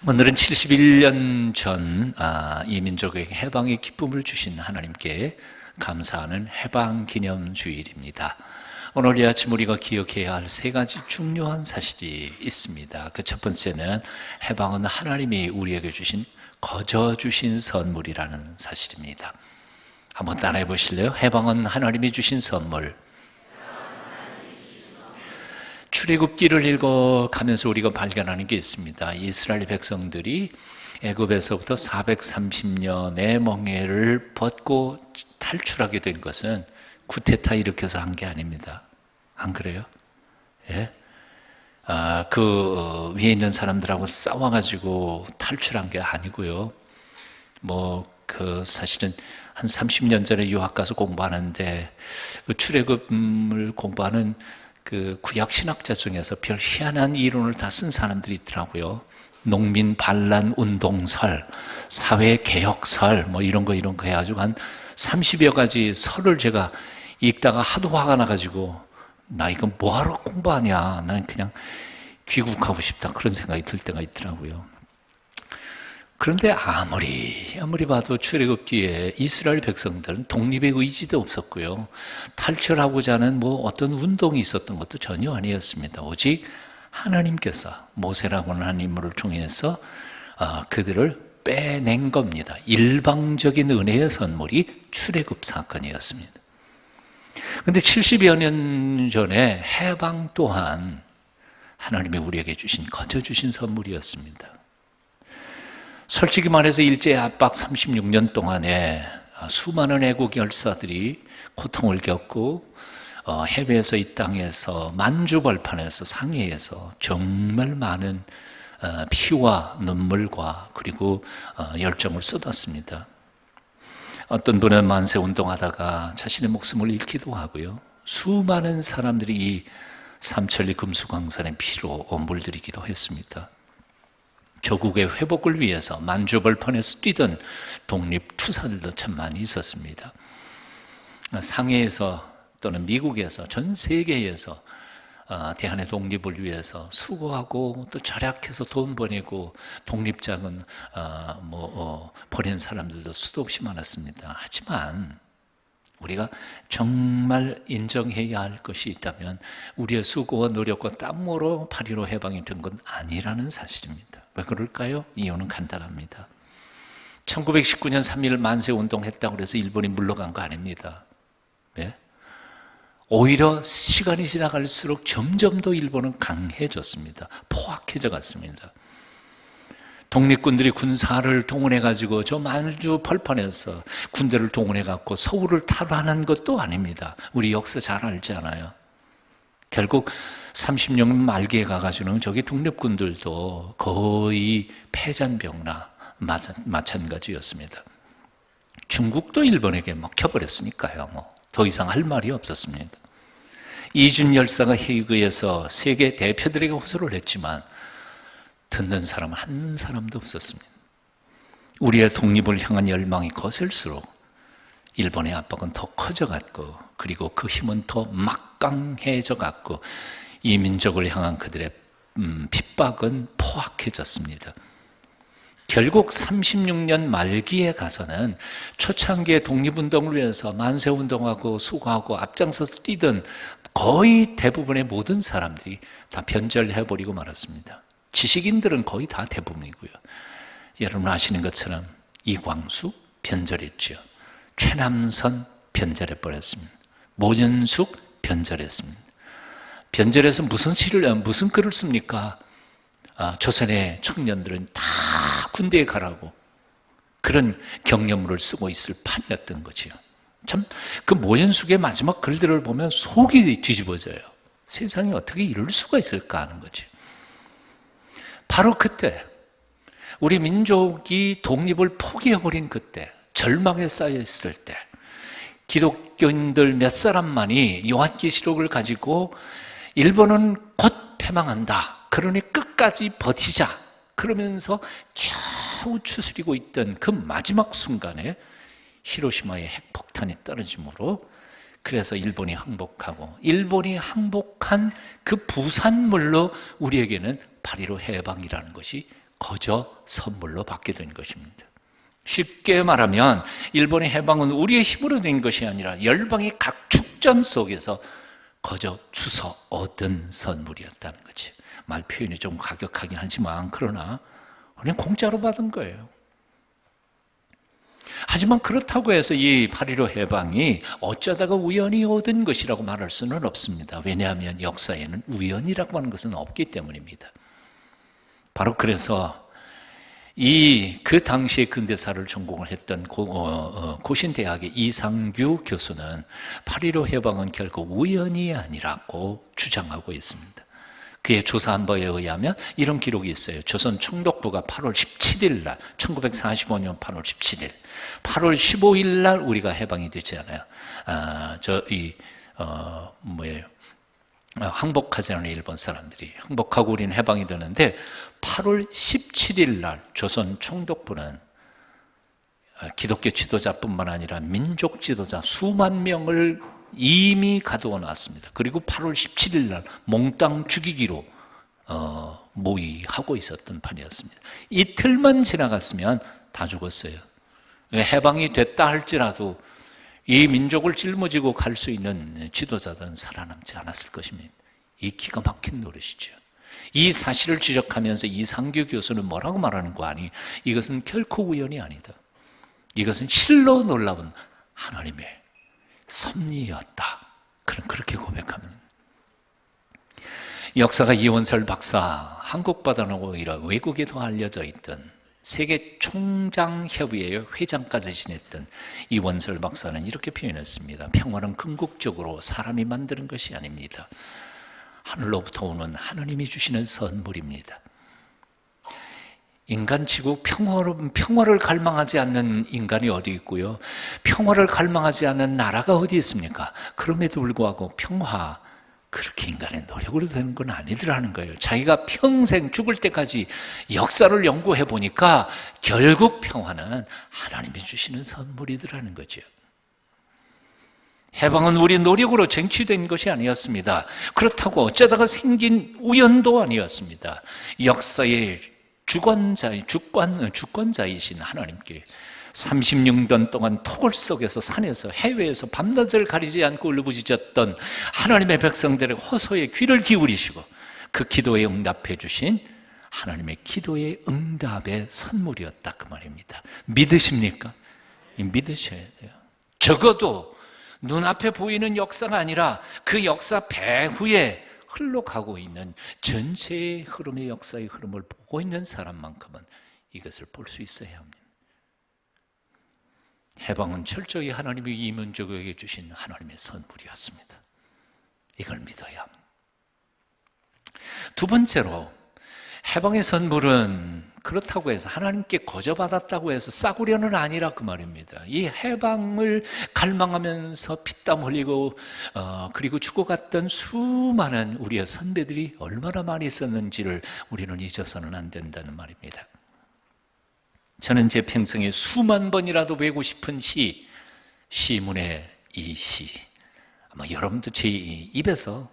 오늘은 71년 전 이 민족에게 해방의 기쁨을 주신 하나님께 감사하는 해방기념주일입니다. 오늘 이 아침 우리가 기억해야 할 세 가지 중요한 사실이 있습니다. 그 첫 번째는 해방은 하나님이 우리에게 주신 거저 주신 선물이라는 사실입니다. 한번 따라해 보실래요? 해방은 하나님이 주신 선물. 출애굽기를 읽어가면서 우리가 발견하는 게 있습니다. 이스라엘 백성들이 애굽에서부터 430년의 멍에를 벗고 탈출하게 된 것은 쿠데타 일으켜서 한 게 아닙니다. 안 그래요? 예? 그 위에 있는 사람들하고 싸워가지고 탈출한 게 아니고요. 사실은 한 30년 전에 유학 가서 공부하는데 그 출애굽을 공부하는 그 구약 신학자 중에서 별 희한한 이론을 다 쓴 사람들이 있더라고요. 농민 반란 운동설, 사회 개혁설, 이런 거 해가지고 한 30여 가지 설을 제가 읽다가 하도 화가 나가지고 나 이건 뭐하러 공부하냐, 나는 그냥 귀국하고 싶다, 그런 생각이 들 때가 있더라고요. 그런데 아무리 봐도 출애굽기에 이스라엘 백성들은 독립의 의지도 없었고요, 탈출하고자 하는 어떤 운동이 있었던 것도 전혀 아니었습니다. 오직 하나님께서 모세라고 하는 인물을 통해서 그들을 빼낸 겁니다. 일방적인 은혜의 선물이 출애굽 사건이었습니다. 그런데 70여 년 전에 해방 또한 하나님이 우리에게 거저 주신 선물이었습니다. 솔직히 말해서 일제 압박 36년 동안에 수많은 애국 열사들이 고통을 겪고 해외에서 이 땅에서 만주벌판에서 상해에서 정말 많은 피와 눈물과 그리고 열정을 쏟았습니다. 어떤 분은 만세운동하다가 자신의 목숨을 잃기도 하고요, 수많은 사람들이 이 삼천리 금수강산의 피로 물들이기도 했습니다. 조국의 회복을 위해서 만주벌판에서 뛰던 독립투사들도 참 많이 있었습니다. 상해에서 또는 미국에서 전 세계에서 대한의 독립을 위해서 수고하고 또 절약해서 돈 보내고 독립장은 보낸 사람들도 수도 없이 많았습니다. 하지만 우리가 정말 인정해야 할 것이 있다면 우리의 수고와 노력과 땀으로 8.15 해방이 된 건 아니라는 사실입니다. 왜 그럴까요? 이유는 간단합니다. 1919년 3.1 만세운동 했다고 해서 일본이 물러간 거 아닙니다. 네? 오히려 시간이 지나갈수록 점점 더 일본은 강해졌습니다. 포악해져 갔습니다. 독립군들이 군사를 동원해가지고 저 만주 벌판에서 군대를 동원해갖고 서울을 탈환한 것도 아닙니다. 우리 역사 잘 알잖아요. 결국 30년 말기에 가가지고는 저기 독립군들도 거의 패잔병나 마찬가지였습니다. 중국도 일본에게 먹혀버렸으니까요. 더 이상 할 말이 없었습니다. 이준 열사가 헤이그에서 세계 대표들에게 호소를 했지만 듣는 사람 한 사람도 없었습니다. 우리의 독립을 향한 열망이 거셀수록 일본의 압박은 더 커져갔고, 그리고 그 힘은 더 막강해져 갔고, 이 민족을 향한 그들의 핍박은 포악해졌습니다. 결국 36년 말기에 가서는 초창기의 독립운동을 위해서 만세운동하고 수고하고 앞장서서 뛰던 거의 대부분의 모든 사람들이 다 변절해버리고 말았습니다. 지식인들은 거의 다 대부분이고요. 여러분 아시는 것처럼 이광수 변절했죠. 최남선 변절해버렸습니다. 모연숙 변절했습니다. 변절해서 무슨 글을 씁니까? 조선의 청년들은 다 군대에 가라고 그런 격려물을 쓰고 있을 판이었던 거지요. 참, 그 모연숙의 마지막 글들을 보면 속이 뒤집어져요. 세상에 어떻게 이럴 수가 있을까 하는 거지. 바로 그때 우리 민족이 독립을 포기해버린 그때, 절망에 쌓여있을 때 기독교인들 몇 사람만이 요한계시록을 가지고 일본은 곧 패망한다, 그러니 끝까지 버티자, 그러면서 겨우 추스리고 있던 그 마지막 순간에 히로시마의 핵폭탄이 떨어짐으로, 그래서 일본이 항복하고, 일본이 항복한 그 부산물로 우리에게는 8.15 해방이라는 것이 거저 선물로 받게 된 것입니다. 쉽게 말하면 일본의 해방은 우리의 힘으로 된 것이 아니라 열방의 각 축전 속에서 거저 주워 얻은 선물이었다는 거지. 말 표현이 좀 가격하긴 하지만 그러나 우리는 공짜로 받은 거예요. 하지만 그렇다고 해서 이 8.15 해방이 어쩌다가 우연히 얻은 것이라고 말할 수는 없습니다. 왜냐하면 역사에는 우연이라고 하는 것은 없기 때문입니다. 바로 그래서 그 당시에 근대사를 전공을 했던 고신대학의 이상규 교수는 8.15 해방은 결코 우연이 아니라고 주장하고 있습니다. 그의 조사한 바에 의하면 이런 기록이 있어요. 조선 총독부가 8월 17일 날, 1945년 8월 17일, 8월 15일 날 우리가 해방이 되잖아요. 항복하지 않은 일본 사람들이 항복하고 우리는 해방이 되는데 8월 17일 날 조선 총독부는 기독교 지도자뿐만 아니라 민족 지도자 수만 명을 이미 가두어 놨습니다. 그리고 8월 17일 날 몽땅 죽이기로 모의하고 있었던 판이었습니다. 이틀만 지나갔으면 다 죽었어요. 해방이 됐다 할지라도 이 민족을 짊어지고 갈 수 있는 지도자들은 살아남지 않았을 것입니다. 이 기가 막힌 노릇이죠. 이 사실을 지적하면서 이상규 교수는 뭐라고 말하는 거 아니? 이것은 결코 우연이 아니다. 이것은 실로 놀라운 하나님의 섭리였다. 그렇게 고백합니다. 역사가 이원설 박사, 한국 바다는 오히려 외국에도 알려져 있던 세계 총장협의회 회장까지 지냈던 이원설 박사는 이렇게 표현했습니다. 평화는 궁극적으로 사람이 만드는 것이 아닙니다. 하늘로부터 오는 하나님이 주시는 선물입니다. 인간치고 평화를 갈망하지 않는 인간이 어디 있고요, 평화를 갈망하지 않는 나라가 어디 있습니까? 그럼에도 불구하고 평화, 그렇게 인간의 노력으로 되는 건 아니더라는 거예요. 자기가 평생 죽을 때까지 역사를 연구해 보니까 결국 평화는 하나님이 주시는 선물이더라는 거죠. 해방은 우리 노력으로 쟁취된 것이 아니었습니다. 그렇다고 어쩌다가 생긴 우연도 아니었습니다. 역사의 주권자이신 하나님께 36년 동안 토굴 속에서 산에서 해외에서 밤낮을 가리지 않고 울부짖었던 하나님의 백성들의 호소에 귀를 기울이시고 그 기도에 응답해 주신 하나님의 기도의 응답의 선물이었다, 그 말입니다. 믿으십니까? 믿으셔야 돼요. 적어도 눈앞에 보이는 역사가 아니라 그 역사 배후에 흘러가고 있는 전체의 흐름의 역사의 흐름을 보고 있는 사람만큼은 이것을 볼 수 있어야 합니다. 해방은 철저히 하나님이 이 민족에게 주신 하나님의 선물이었습니다. 이걸 믿어야 합니다. 두 번째로, 해방의 선물은 그렇다고 해서 하나님께 거저 받았다고 해서 싸구려는 아니라 그 말입니다. 이 해방을 갈망하면서 피땀 흘리고 그리고 죽어갔던 수많은 우리의 선배들이 얼마나 많이 있었는지를 우리는 잊어서는 안 된다는 말입니다. 저는 제 평생에 수만 번이라도 외우고 싶은 시문의 이 시, 아마 여러분도 제 입에서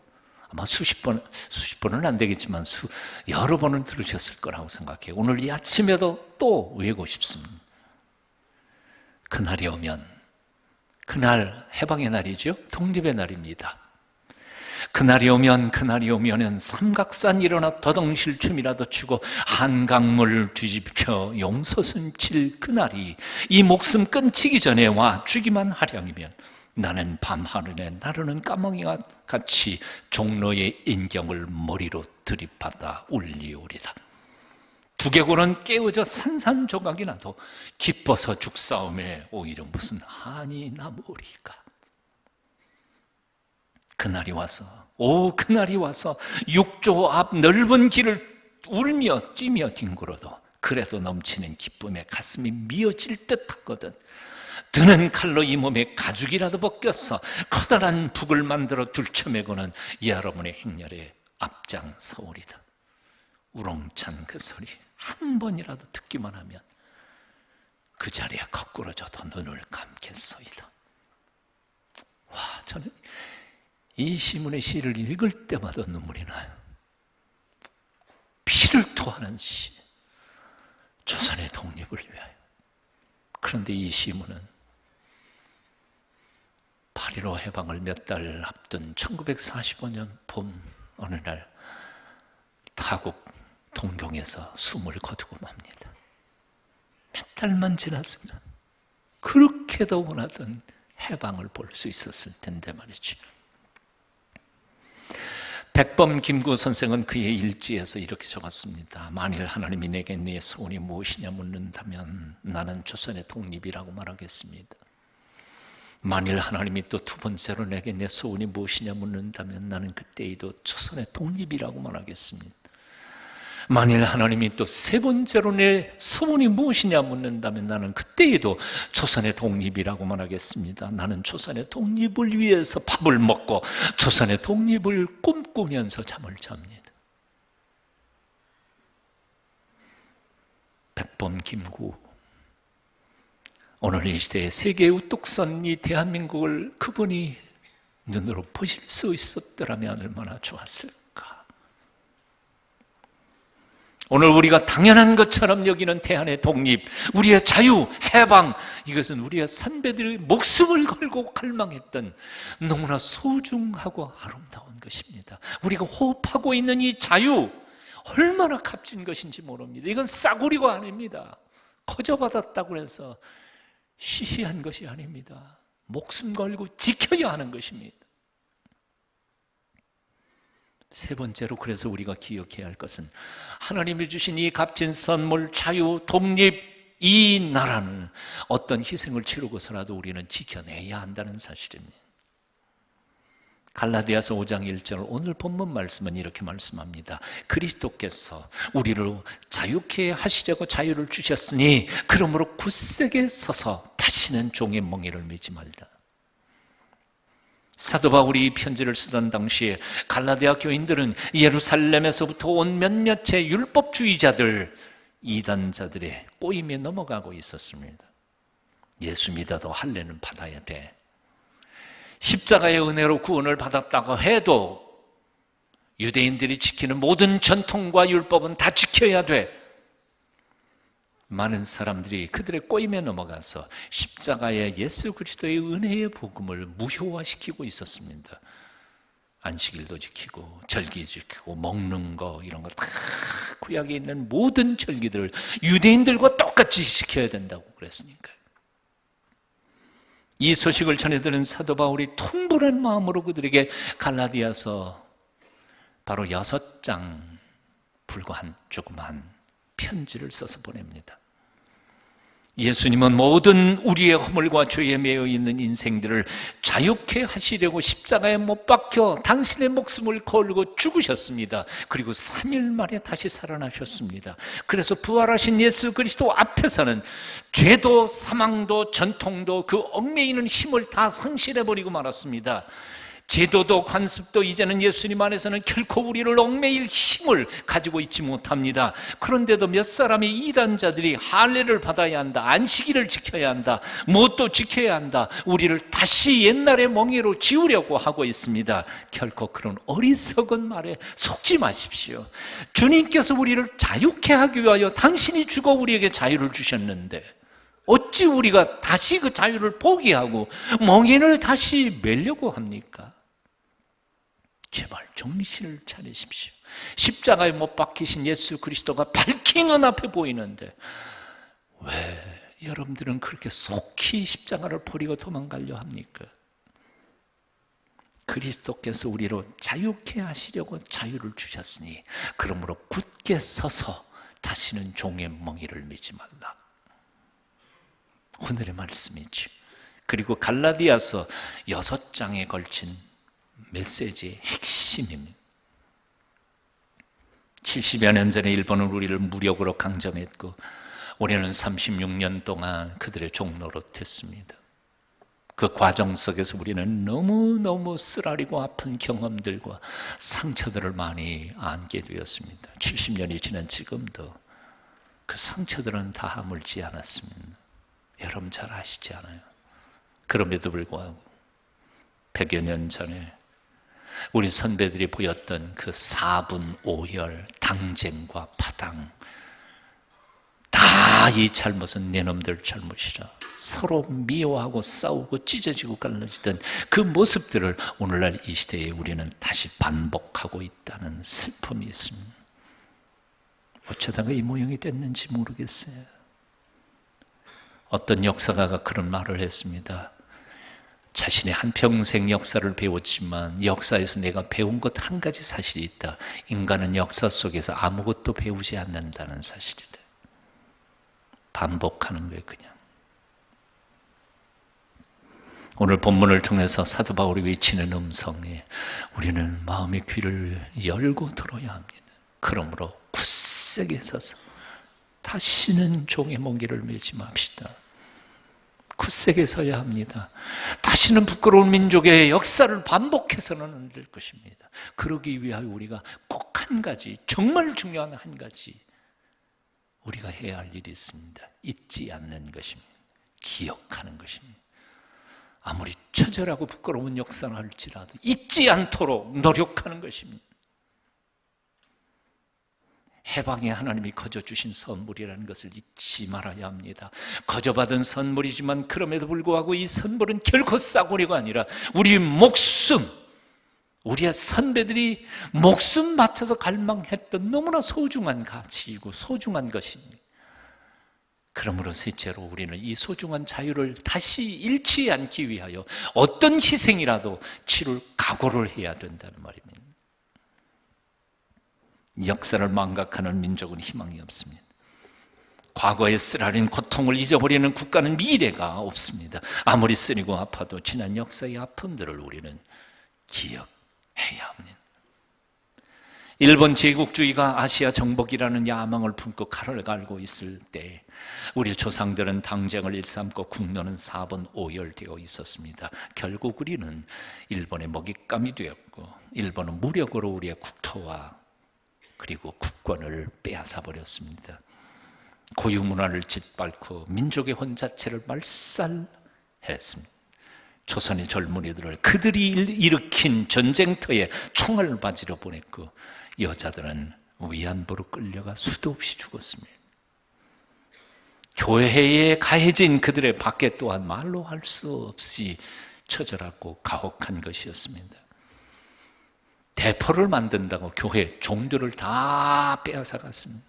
아마 수십 번은 안 되겠지만 여러 번은 들으셨을 거라고 생각해요. 오늘 이 아침에도 또 외우고 싶습니다. 그날이 오면, 그날 해방의 날이죠. 독립의 날입니다. 그날이 오면은 삼각산 일어나 더덩실춤이라도 추고 한강물 뒤집혀 용솟음 칠 그날이 이 목숨 끊치기 전에 와 주기만 하량이면 나는 밤하늘에 나르는 까마귀와 같이 종로의 인경을 머리로 들이받아 울리오리다. 두개골은 깨어져 산산조각이 나도 기뻐서 죽사움에 오히려 무슨 한이 남으리까. 그날이 와서 육조 앞 넓은 길을 울며 뛰며 뒹굴어도 그래도 넘치는 기쁨에 가슴이 미어질 듯하거든. 드는 칼로 이 몸에 가죽이라도 벗겨서 커다란 북을 만들어 둘쳐매고는 여러분의 행렬에 앞장서오리다. 우렁찬 그 소리 한 번이라도 듣기만 하면 그 자리에 거꾸러져도 눈을 감겠소이다. 와, 저는 이 시문의 시를 읽을 때마다 눈물이 나요. 피를 토하는 시, 독립을 위하여. 그런데 이 시문은 8.15 해방을 몇 달 앞둔 1945년 봄 어느 날 타국 동경에서 숨을 거두고 맙니다. 몇 달만 지났으면 그렇게도 원하던 해방을 볼 수 있었을 텐데 말이죠. 백범 김구 선생은 그의 일지에서 이렇게 적었습니다. 만일 하나님이 내게 네 소원이 무엇이냐 묻는다면 나는 조선의 독립이라고 말하겠습니다. 만일 하나님이 또 두 번째로 내게 내 소원이 무엇이냐 묻는다면 나는 그때에도 조선의 독립이라고 말하겠습니다. 만일 하나님이 또 세 번째로 내 소원이 무엇이냐 묻는다면 나는 그때에도 조선의 독립이라고 말하겠습니다. 나는 조선의 독립을 위해서 밥을 먹고 조선의 독립을 꿈꾸면서 잠을 잡니다. 백범 김구, 오늘 이 시대의 세계의 우뚝선 이 대한민국을 그분이 눈으로 보실 수 있었더라면 얼마나 좋았을까. 오늘 우리가 당연한 것처럼 여기는 대한의 독립, 우리의 자유, 해방, 이것은 우리의 선배들의 목숨을 걸고 갈망했던 너무나 소중하고 아름다운 것입니다. 우리가 호흡하고 있는 이 자유, 얼마나 값진 것인지 모릅니다. 이건 싸구리가 아닙니다. 거저받았다고 해서 시시한 것이 아닙니다. 목숨 걸고 지켜야 하는 것입니다. 세 번째로 그래서 우리가 기억해야 할 것은 하나님이 주신 이 값진 선물, 자유, 독립, 이 나라는 어떤 희생을 치르고서라도 우리는 지켜내야 한다는 사실입니다. 갈라디아서 5장 1절 오늘 본문 말씀은 이렇게 말씀합니다. 그리스도께서 우리를 자유케 하시려고 자유를 주셨으니 그러므로 굳세게 서서 다시는 종의 멍에를 매지 말라. 사도 바울이 이 편지를 쓰던 당시에 갈라디아 교인들은 예루살렘에서부터 온 몇몇의 율법주의자들, 이단자들의 꼬임에 넘어가고 있었습니다. 예수 믿어도 할례는 받아야 돼. 십자가의 은혜로 구원을 받았다고 해도 유대인들이 지키는 모든 전통과 율법은 다 지켜야 돼. 많은 사람들이 그들의 꼬임에 넘어가서 십자가의 예수 그리스도의 은혜의 복음을 무효화시키고 있었습니다. 안식일도 지키고 절기 지키고 먹는 거 이런 거 다 구약에 있는 모든 절기들을 유대인들과 똑같이 지켜야 된다고 그랬으니까요. 이 소식을 전해 들은 사도 바울이 통분한 마음으로 그들에게 갈라디아서 바로 6장 불과 조그만 편지를 써서 보냅니다. 예수님은 모든 우리의 허물과 죄에 매여 있는 인생들을 자유케 하시려고 십자가에 못 박혀 당신의 목숨을 걸고 죽으셨습니다. 그리고 3일 만에 다시 살아나셨습니다. 그래서 부활하신 예수 그리스도 앞에서는 죄도 사망도 전통도 그 얽매이는 힘을 다 상실해버리고 말았습니다. 제도도 관습도 이제는 예수님 안에서는 결코 우리를 얽매일 힘을 가지고 있지 못합니다. 그런데도 몇 사람의 이단자들이 할례를 받아야 한다, 안식일을 지켜야 한다, 무엇도 지켜야 한다, 우리를 다시 옛날의 멍에로 지우려고 하고 있습니다. 결코 그런 어리석은 말에 속지 마십시오. 주님께서 우리를 자유케 하기 위하여 당신이 죽어 우리에게 자유를 주셨는데 어찌 우리가 다시 그 자유를 포기하고 멍에를 다시 매려고 합니까? 제발 정신을 차리십시오. 십자가에 못 박히신 예수 그리스도가 밝히 눈앞에 보이는데 왜 여러분들은 그렇게 속히 십자가를 버리고 도망가려 합니까? 그리스도께서 우리로 자유케 하시려고 자유를 주셨으니 그러므로 굳게 서서 다시는 종의 멍에를 매지 말라. 오늘의 말씀이죠. 그리고 갈라디아서 6장에 걸친 메시지의 핵심입니다. 70여 년 전에 일본은 우리를 무력으로 강점했고 우리는 36년 동안 그들의 종노릇했습니다. 그 과정 속에서 우리는 너무너무 쓰라리고 아픈 경험들과 상처들을 많이 안게 되었습니다. 70년이 지난 지금도 그 상처들은 다 아물지 않았습니다. 여러분 잘 아시지 않아요? 그럼에도 불구하고 100여 년 전에 우리 선배들이 보였던 그 4분 5열 당쟁과 파당 다 이 잘못은 내 놈들 잘못이라 서로 미워하고 싸우고 찢어지고 갈라지던 그 모습들을 오늘날 이 시대에 우리는 다시 반복하고 있다는 슬픔이 있습니다. 어쩌다가 이 모양이 됐는지 모르겠어요. 어떤 역사가가 그런 말을 했습니다. 자신의 한평생 역사를 배웠지만 역사에서 내가 배운 것 한 가지 사실이 있다. 인간은 역사 속에서 아무것도 배우지 않는다는 사실이다. 반복하는 거예요, 그냥. 오늘 본문을 통해서 사도 바울이 외치는 음성에 우리는 마음의 귀를 열고 들어야 합니다. 그러므로 굳세게 서서 다시는 종의 몽기를 매지 맙시다. 굳세게 서야 합니다. 다시는 부끄러운 민족의 역사를 반복해서는 안 될 것입니다. 그러기 위하여 우리가 꼭 한 가지, 정말 중요한 한 가지 우리가 해야 할 일이 있습니다. 잊지 않는 것입니다. 기억하는 것입니다. 아무리 처절하고 부끄러운 역사를 할지라도 잊지 않도록 노력하는 것입니다. 해방에 하나님이 거저 주신 선물이라는 것을 잊지 말아야 합니다. 거저 받은 선물이지만 그럼에도 불구하고 이 선물은 결코 싸구려가 아니라 우리 목숨, 우리의 선배들이 목숨 바쳐서 갈망했던 너무나 소중한 가치이고 소중한 것입니다. 그러므로 셋째로 우리는 이 소중한 자유를 다시 잃지 않기 위하여 어떤 희생이라도 치룰 각오를 해야 된다는 말입니다. 역사를 망각하는 민족은 희망이 없습니다. 과거의 쓰라린 고통을 잊어버리는 국가는 미래가 없습니다. 아무리 쓰리고 아파도 지난 역사의 아픔들을 우리는 기억해야 합니다. 일본 제국주의가 아시아 정복이라는 야망을 품고 칼을 갈고 있을 때 우리 조상들은 당쟁을 일삼고 국론은 4번 오열되어 있었습니다. 결국 우리는 일본의 먹잇감이 되었고 일본은 무력으로 우리의 국토와 그리고 국권을 빼앗아 버렸습니다. 고유 문화를 짓밟고 민족의 혼자체를 말살했습니다. 조선의 젊은이들을 그들이 일으킨 전쟁터에 총을 맞으러 보냈고 여자들은 위안부로 끌려가 수도 없이 죽었습니다. 교회에 가해진 그들의 박해 또한 말로 할 수 없이 처절하고 가혹한 것이었습니다. 대포를 만든다고 교회 종들을 다 빼앗아 갔습니다.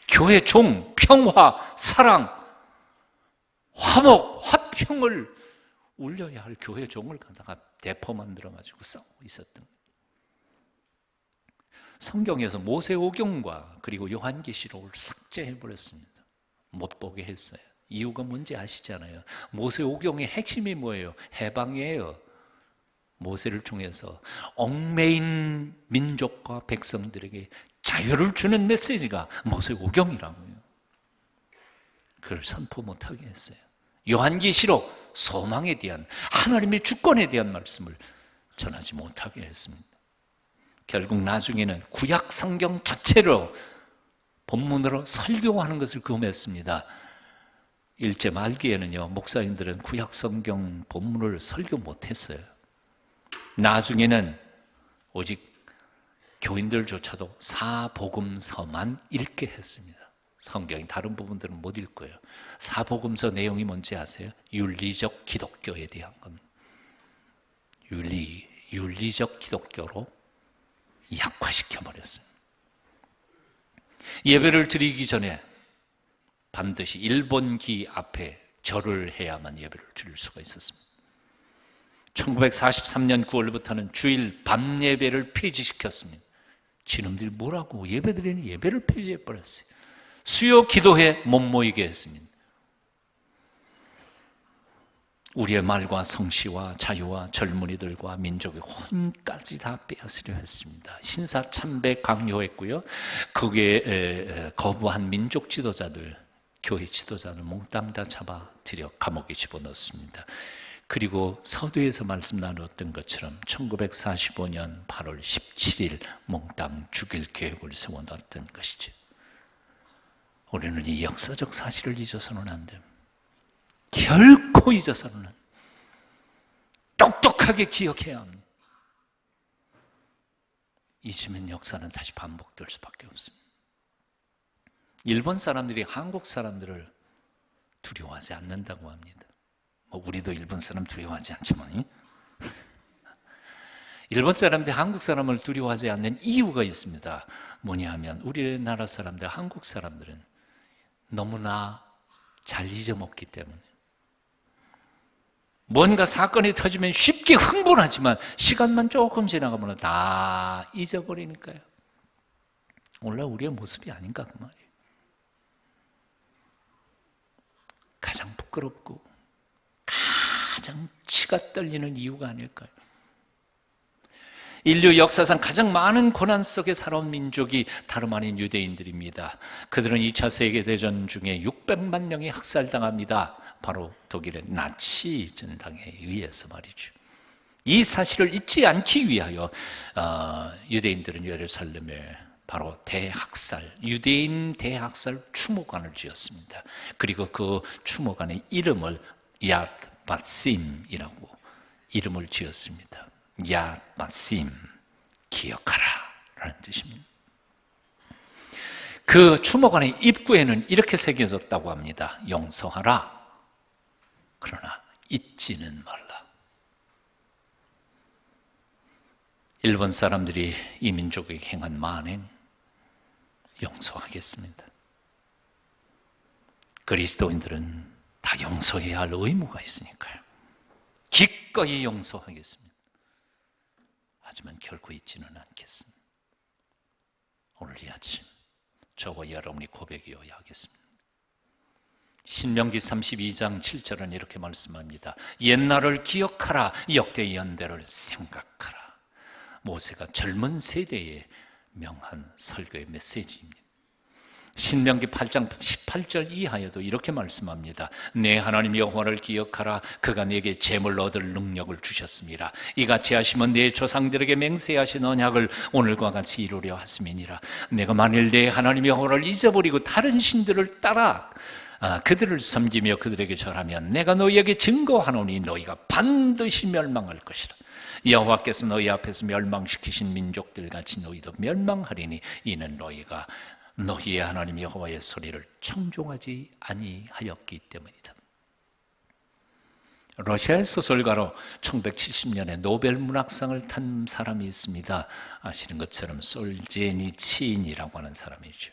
교회 종, 평화, 사랑, 화목, 화평을 울려야 할 교회 종을 갖다가 대포 만들어가지고 싸우고 있었던 거예요. 성경에서 모세오경과 그리고 요한계시록을 삭제해버렸습니다. 못 보게 했어요. 이유가 뭔지 아시잖아요. 모세오경의 핵심이 뭐예요? 해방이에요. 모세를 통해서 얽매인 민족과 백성들에게 자유를 주는 메시지가 모세오경이라고요. 그걸 선포 못하게 했어요. 요한계시록 소망에 대한 하나님의 주권에 대한 말씀을 전하지 못하게 했습니다. 결국 나중에는 구약 성경 자체로 본문으로 설교하는 것을 금했습니다. 일제 말기에는요, 목사님들은 구약 성경 본문을 설교 못했어요. 나중에는 오직 교인들조차도 사복음서만 읽게 했습니다. 성경의 다른 부분들은 못 읽고요. 사복음서 내용이 뭔지 아세요? 윤리적 기독교에 대한 겁니다. 윤리적 기독교로 약화시켜버렸습니다. 예배를 드리기 전에 반드시 일본기 앞에 절을 해야만 예배를 드릴 수가 있었습니다. 1943년 9월부터는 주일 밤 예배를 폐지시켰습니다. 지놈들이 뭐라고 예배드리는 예배를 폐지해버렸어요. 수요 기도회 못 모이게 했습니다. 우리의 말과 성씨와 자유와 젊은이들과 민족의 혼까지 다 빼앗으려 했습니다. 신사참배 강요했고요. 거기에 거부한 민족 지도자들, 교회 지도자들 몽땅 다 잡아들여 감옥에 집어넣습니다. 그리고 서두에서 말씀 나눴던 것처럼 1945년 8월 17일 몽땅 죽일 계획을 세워놨던 것이죠. 우리는 이 역사적 사실을 잊어서는 안 됩니다. 결코 잊어서는 똑똑하게 기억해야 합니다. 잊으면 역사는 다시 반복될 수밖에 없습니다. 일본 사람들이 한국 사람들을 두려워하지 않는다고 합니다. 우리도 일본 사람 두려워하지 않지만 일본 사람들이 한국 사람을 두려워하지 않는 이유가 있습니다. 뭐냐 하면 우리나라 사람들, 한국 사람들은 너무나 잘 잊어먹기 때문에 뭔가 사건이 터지면 쉽게 흥분하지만 시간만 조금 지나가면 다 잊어버리니까요. 원래 우리의 모습이 아닌가 그 말이에요. 가장 부끄럽고 가장 치가 떨리는 이유가 아닐까요? 인류 역사상 가장 많은 고난 속에 살아온 민족이 다름 아닌 유대인들입니다. 그들은 2차 세계대전 중에 600만 명이 학살당합니다. 바로 독일의 나치 전당에 의해서 말이죠. 이 사실을 잊지 않기 위하여 유대인들은 예루살렘에 바로 대학살, 유대인 대학살 추모관을 지었습니다. 그리고 그 추모관의 이름을 얏 바심이라고 이름을 지었습니다. 얏 바심, 기억하라 라는 뜻입니다. 그 추모관의 입구에는 이렇게 새겨졌다고 합니다. 용서하라, 그러나 잊지는 말라. 일본 사람들이 이 민족에게 행한 만행 용서하겠습니다. 그리스도인들은 다 용서해야 할 의무가 있으니까요. 기꺼이 용서하겠습니다. 하지만 결코 잊지는 않겠습니다. 오늘 이 아침 저와 여러분이 고백이어야 하겠습니다. 신명기 32장 7절은 이렇게 말씀합니다. 옛날을 기억하라, 역대 연대를 생각하라. 모세가 젊은 세대에 명한 설교의 메시지입니다. 신명기 8장 18절 이하에도 이렇게 말씀합니다. 내 하나님 여호와를 기억하라. 그가 내게 재물 얻을 능력을 주셨습니다. 이같이 하시면 내 조상들에게 맹세하신 언약을 오늘과 같이 이루려 하심이니라. 내가 만일 내 하나님 여호와를 잊어버리고 다른 신들을 따라 그들을 섬기며 그들에게 절하면 내가 너희에게 증거하노니 너희가 반드시 멸망할 것이라. 여호와께서 너희 앞에서 멸망시키신 민족들같이 너희도 멸망하리니 이는 너희가 너희의 하나님 여호와의 소리를 청종하지 아니하였기 때문이다. 러시아의 소설가로 1970년에 노벨 문학상을 탄 사람이 있습니다. 아시는 것처럼 솔제니친이라고 하는 사람이죠.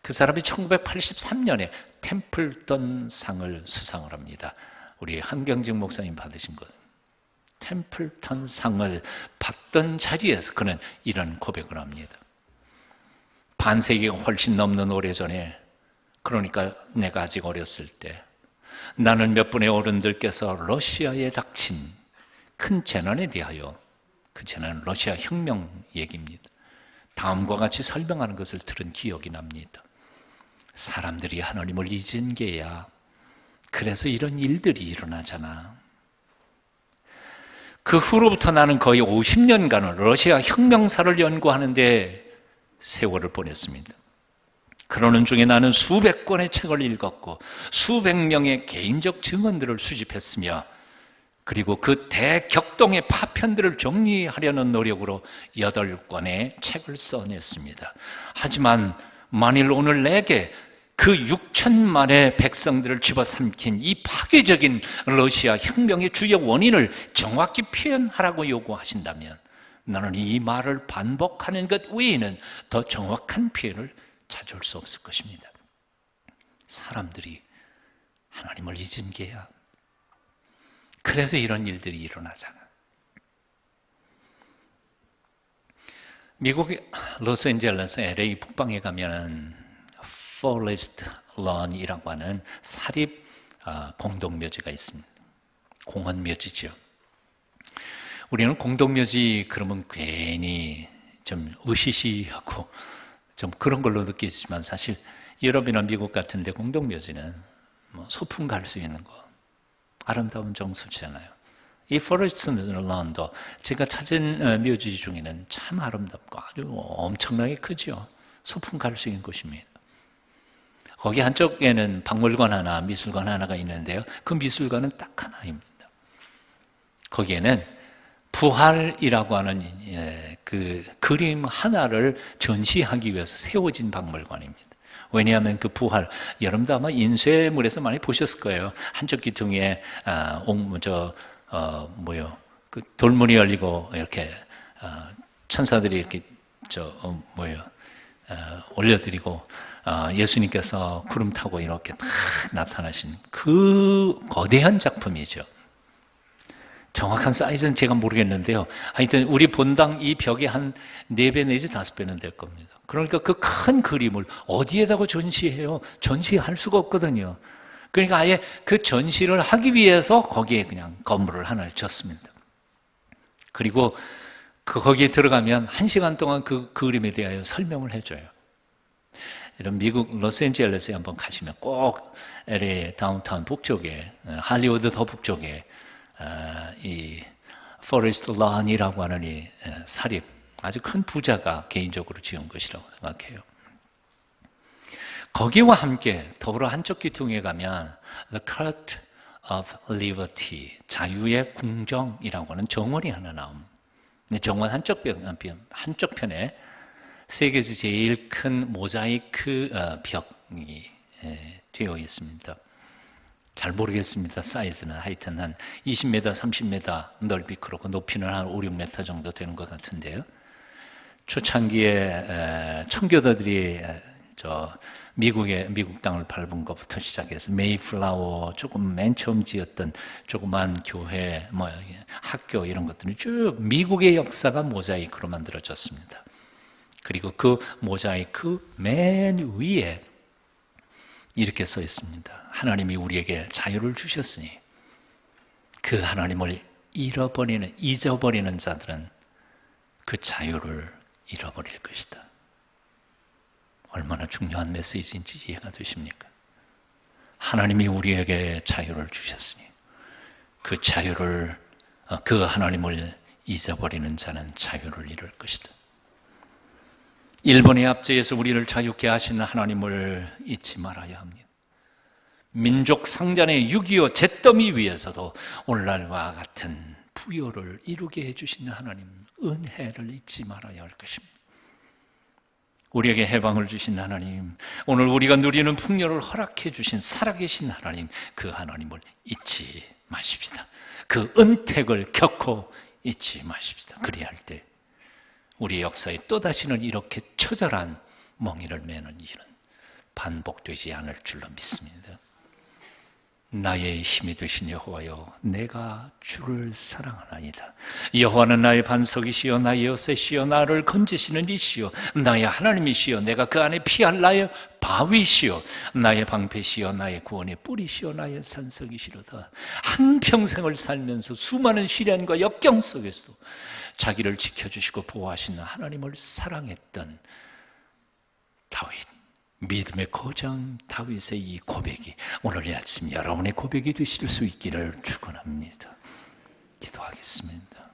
그 사람이 1983년에 템플턴 상을 수상을 합니다. 우리 한경직 목사님 받으신 것. 템플턴 상을 받던 자리에서 그는 이런 고백을 합니다. 반세기가 훨씬 넘는 오래전에, 그러니까 내가 아직 어렸을 때, 나는 몇 분의 어른들께서 러시아에 닥친 큰 재난에 대하여, 그 재난은 러시아 혁명 얘기입니다. 다음과 같이 설명하는 것을 들은 기억이 납니다. 사람들이 하나님을 잊은 게야. 그래서 이런 일들이 일어나잖아. 그 후로부터 나는 거의 50년간을 러시아 혁명사를 연구하는데 세월을 보냈습니다. 그러는 중에 나는 수백 권의 책을 읽었고 수백 명의 개인적 증언들을 수집했으며 그리고 그 대격동의 파편들을 정리하려는 노력으로 8권의 책을 써냈습니다. 하지만 만일 오늘 내게 그 6천만의 백성들을 집어삼킨 이 파괴적인 러시아 혁명의 주요 원인을 정확히 표현하라고 요구하신다면 나는 이 말을 반복하는 것 외에는 더 정확한 표현을 찾을 수 없을 것입니다. 사람들이 하나님을 잊은 게야. 그래서 이런 일들이 일어나잖아. 미국 로스앤젤레스 LA 북방에 가면은 포레스트 런이라고 하는 사립 공동묘지가 있습니다. 공원묘지죠. 우리는 공동묘지 그러면 괜히 좀 으시시하고 좀 그런 걸로 느끼지만 사실 유럽이나 미국 같은 데 공동묘지는 뭐 소풍 갈 수 있는 거 아름다운 정수잖아요. 이 포레스트 런도 제가 찾은 묘지 중에는 참 아름답고 아주 엄청나게 크죠. 소풍 갈 수 있는 곳입니다. 거기 한쪽에는 박물관 하나, 미술관 하나가 있는데요. 그 미술관은 딱 하나입니다. 거기에는 부활이라고 하는 그 그림 하나를 전시하기 위해서 세워진 박물관입니다. 왜냐하면 그 부활, 여러분도 아마 인쇄물에서 많이 보셨을 거예요. 한쪽 귀퉁이에 그 돌문이 열리고 이렇게 천사들이 이렇게 올려드리고 예수님께서 구름 타고 이렇게 딱 나타나신 그 거대한 작품이죠. 정확한 사이즈는 제가 모르겠는데요. 하여튼 우리 본당 이 벽에 한 4배 내지 5배는 될 겁니다. 그러니까 그 큰 그림을 어디에다가 전시해요? 전시할 수가 없거든요. 그러니까 아예 그 전시를 하기 위해서 거기에 그냥 건물을 하나를 졌습니다. 그리고 거기에 들어가면 1시간 동안 그 그림에 대하여 설명을 해줘요. 이런 미국 로스앤젤레스에 한번 가시면 꼭 LA 다운타운 북쪽에, 할리우드 더 북쪽에 이 포레스트 런이라고 하는 이 사립, 아주 큰 부자가 개인적으로 지은 것이라고 생각해요. 거기와 함께 더불어 한쪽 귀퉁이에 가면 The Court of Liberty, 자유의 궁정이라고 하는 정원이 하나 나옵니다. 정원 한쪽 편에 세계에서 제일 큰 모자이크 벽이 되어 있습니다. 잘 모르겠습니다. 사이즈는 하여튼 한 20m, 30m 넓이 그렇고 높이는 한 5, 6m 정도 되는 것 같은데요. 초창기에 청교도들이 미국 땅을 밟은 것부터 시작해서 메이플라워, 조금 맨 처음 지었던 조그만 교회, 학교 이런 것들이 쭉 미국의 역사가 모자이크로 만들어졌습니다. 그리고 그 모자이크 맨 위에 이렇게 써 있습니다. 하나님이 우리에게 자유를 주셨으니 그 하나님을 잊어버리는 자들은 그 자유를 잃어버릴 것이다. 얼마나 중요한 메시지인지 이해가 되십니까? 하나님이 우리에게 자유를 주셨으니 그 하나님을 잊어버리는 자는 자유를 잃을 것이다. 일본의 압제에서 우리를 자유케 하시는 하나님을 잊지 말아야 합니다. 민족 상잔의 6.25 잿더미 위에서도 오늘날과 같은 부요를 이루게 해주시는 하나님, 은혜를 잊지 말아야 할 것입니다. 우리에게 해방을 주신 하나님, 오늘 우리가 누리는 풍요를 허락해 주신 살아계신 하나님, 그 하나님을 잊지 마십시다. 그 은택을 결코 잊지 마십시다. 그리할 때 우리 역사에 또다시는 이렇게 처절한 멍에를 매는 일은 반복되지 않을 줄로 믿습니다. 나의 힘이 되신 여호와여, 내가 주를 사랑하나이다. 여호와는 나의 반석이시여 나의 요새시여 나를 건지시는 이시여 나의 하나님이시여 내가 그 안에 피할 나의 바위시여 나의 방패시여 나의 구원의 뿌리시여 나의 산성이시로다. 한평생을 살면서 수많은 시련과 역경 속에서 자기를 지켜주시고 보호하시는 하나님을 사랑했던 다윗, 믿음의 거장 다윗의 이 고백이 오늘 이 아침 여러분의 고백이 되실 수 있기를 축원합니다. 기도하겠습니다.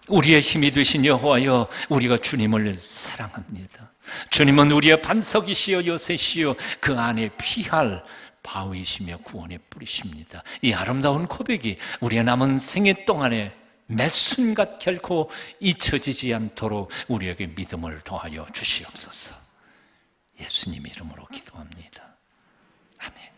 우리의 힘이 되신 여호와여, 우리가 주님을 사랑합니다. 주님은 우리의 반석이시여 요새시여 그 안에 피할 바위시며 구원의 뿌리십니다. 이 아름다운 고백이 우리의 남은 생애 동안에 매 순간 결코 잊혀지지 않도록 우리에게 믿음을 더하여 주시옵소서. 예수님 이름으로 기도합니다. 아멘.